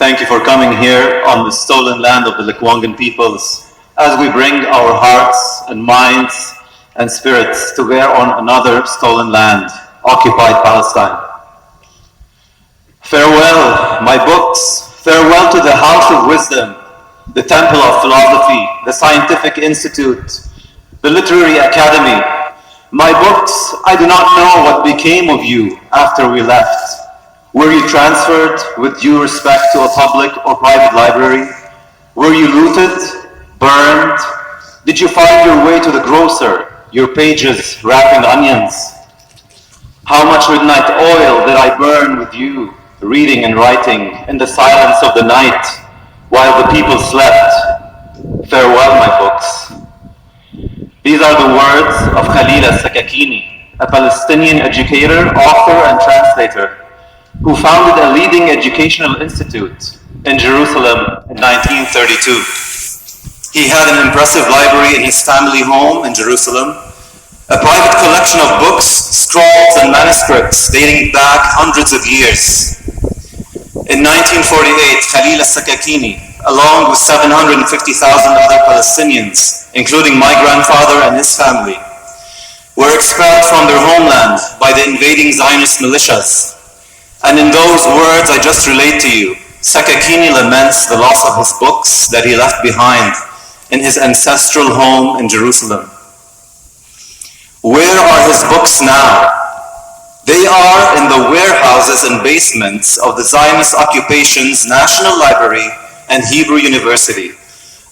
Thank you for coming here on the stolen land of the Lekwangan peoples as we bring our hearts and minds and spirits to bear on another stolen land, occupied Palestine. Farewell, my books. Farewell to the House of Wisdom, the Temple of Philosophy, the Scientific Institute, the Literary Academy. My books, I do not know what became of you after we left. Were you transferred with due respect to a public or private library? Were you looted, burned? Did you find your way to the grocer, your pages wrapping onions? How much midnight oil did I burn with you, reading and writing in the silence of the night while the people slept? Farewell, my books. These are the words of Khalil al-Sakakini, a Palestinian educator, author, and translator, who founded a leading educational institute in Jerusalem in 1932. He had an impressive library in his family home in Jerusalem, a private collection of books, scrolls, and manuscripts dating back hundreds of years. In 1948, Khalil al-Sakakini, along with 750,000 other Palestinians, including my grandfather and his family, were expelled from their homeland by the invading Zionist militias. And in those words I just relayed to you, Sakakini laments the loss of his books that he left behind in his ancestral home in Jerusalem. Where are his books now? They are in the warehouses and basements of the Zionist occupation's National Library and Hebrew University,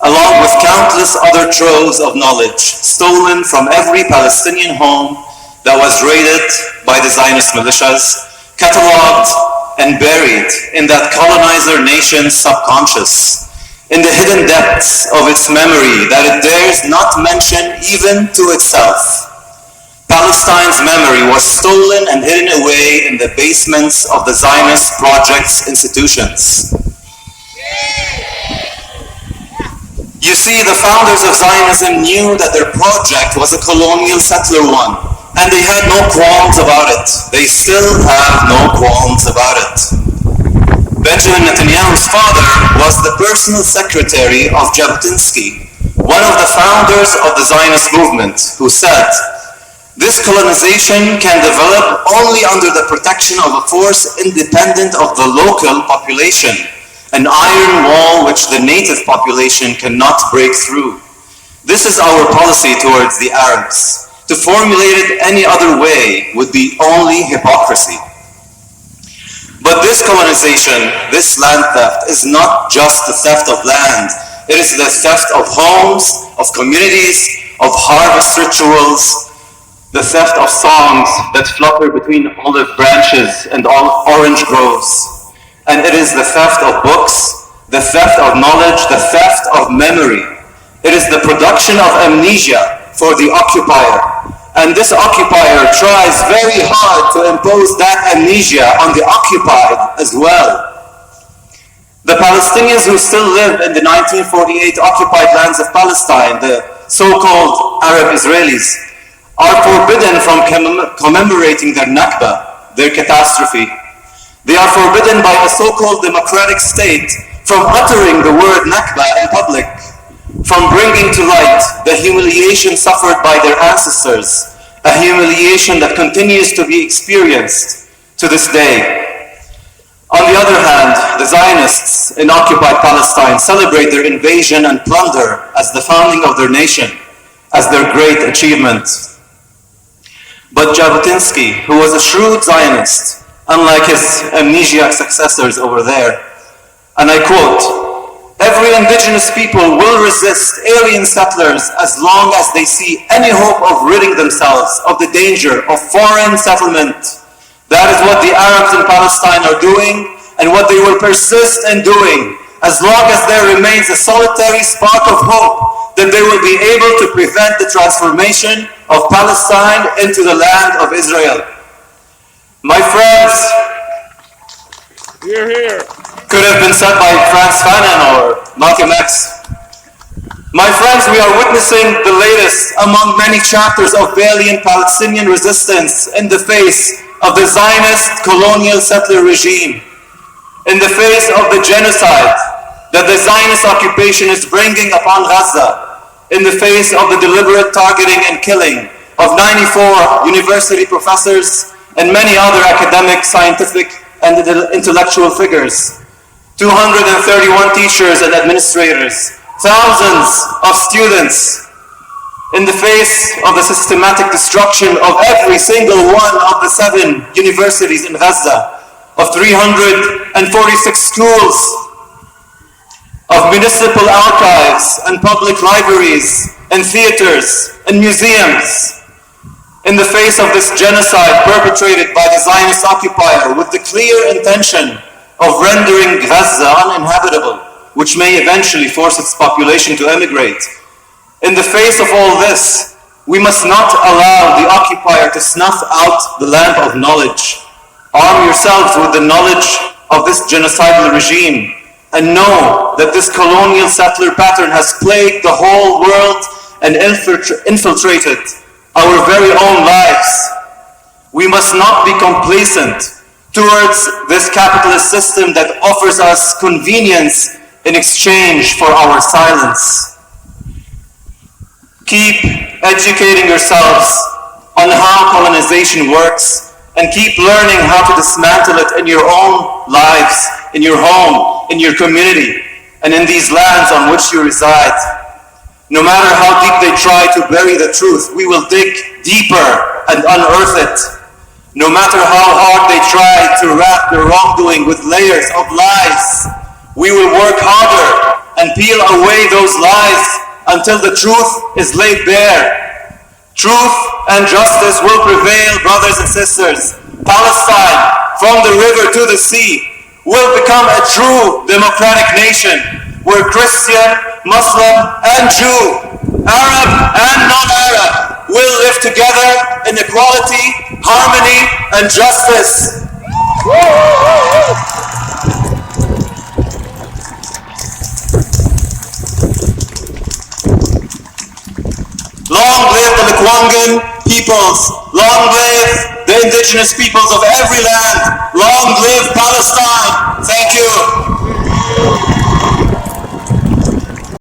along with countless other troves of knowledge stolen from every Palestinian home that was raided by the Zionist militias, catalogued and buried in that colonizer nation's subconscious, in the hidden depths of its memory that it dares not mention even to itself. Palestine's memory was stolen and hidden away in the basements of the Zionist project's institutions. You see, the founders of Zionism knew that their project was a colonial settler one, and they had no qualms about it. They still have no qualms about it. Benjamin Netanyahu's father was the personal secretary of Jabotinsky, one of the founders of the Zionist movement, who said, "This colonization can develop only under the protection of a force independent of the local population, an iron wall which the native population cannot break through. This is our policy towards the Arabs. To formulate it any other way would be only hypocrisy." But this colonization, this land theft, is not just the theft of land. It is the theft of homes, of communities, of harvest rituals, the theft of songs that flutter between olive branches and orange groves. And it is the theft of books, the theft of knowledge, the theft of memory. It is the production of amnesia for the occupier. And this occupier tries very hard to impose that amnesia on the occupied as well. The Palestinians who still live in the 1948 occupied lands of Palestine, the so-called Arab Israelis, are forbidden from commemorating their Nakba, their catastrophe. They are forbidden by a so-called democratic state from uttering the word Nakba in public, from bringing to light the humiliation suffered by their ancestors, a humiliation that continues to be experienced to this day. On the other hand, the Zionists in occupied Palestine celebrate their invasion and plunder as the founding of their nation, as their great achievement. But Jabotinsky, who was a shrewd Zionist, unlike his amnesiac successors over there, and I quote, "Every indigenous people will resist alien settlers as long as they see any hope of ridding themselves of the danger of foreign settlement. That is what the Arabs in Palestine are doing and what they will persist in doing. As long as there remains a solitary spark of hope, then they will be able to prevent the transformation of Palestine into the land of Israel." My friends, Here. Could have been said by Franz Fanon or Malcolm X. My friends, we are witnessing the latest among many chapters of valiant Palestinian resistance in the face of the Zionist colonial settler regime. In the face of the genocide that the Zionist occupation is bringing upon Gaza, in the face of the deliberate targeting and killing of 94 university professors and many other academic, scientific, and intellectual figures, 231 teachers and administrators, thousands of students, in the face of the systematic destruction of every single one of the 7 universities in Gaza, of 346 schools, of municipal archives and public libraries and theaters and museums, in the face of this genocide perpetrated by the Zionist occupier with the clear intention of rendering Gaza uninhabitable, which may eventually force its population to emigrate. In the face of all this, we must not allow the occupier to snuff out the lamp of knowledge. Arm yourselves with the knowledge of this genocidal regime and know that this colonial settler pattern has plagued the whole world and infiltrated our very own lives. We must not be complacent towards this capitalist system that offers us convenience in exchange for our silence. Keep educating yourselves on how colonization works and keep learning how to dismantle it in your own lives, in your home, in your community, and in these lands on which you reside. No matter how deep they try to bury the truth, we will dig deeper and unearth it. No matter how hard they try to wrap their wrongdoing with layers of lies, we will work harder and peel away those lies until the truth is laid bare. Truth and justice will prevail, brothers and sisters. Palestine, from the river to the sea, will become a true democratic nation where Christian, Muslim, and Jew, Arab and non-Arab will live together in equality, harmony, and justice. Long live the Lekwungen peoples. Long live the indigenous peoples of every land. Long live Palestine. Thank you.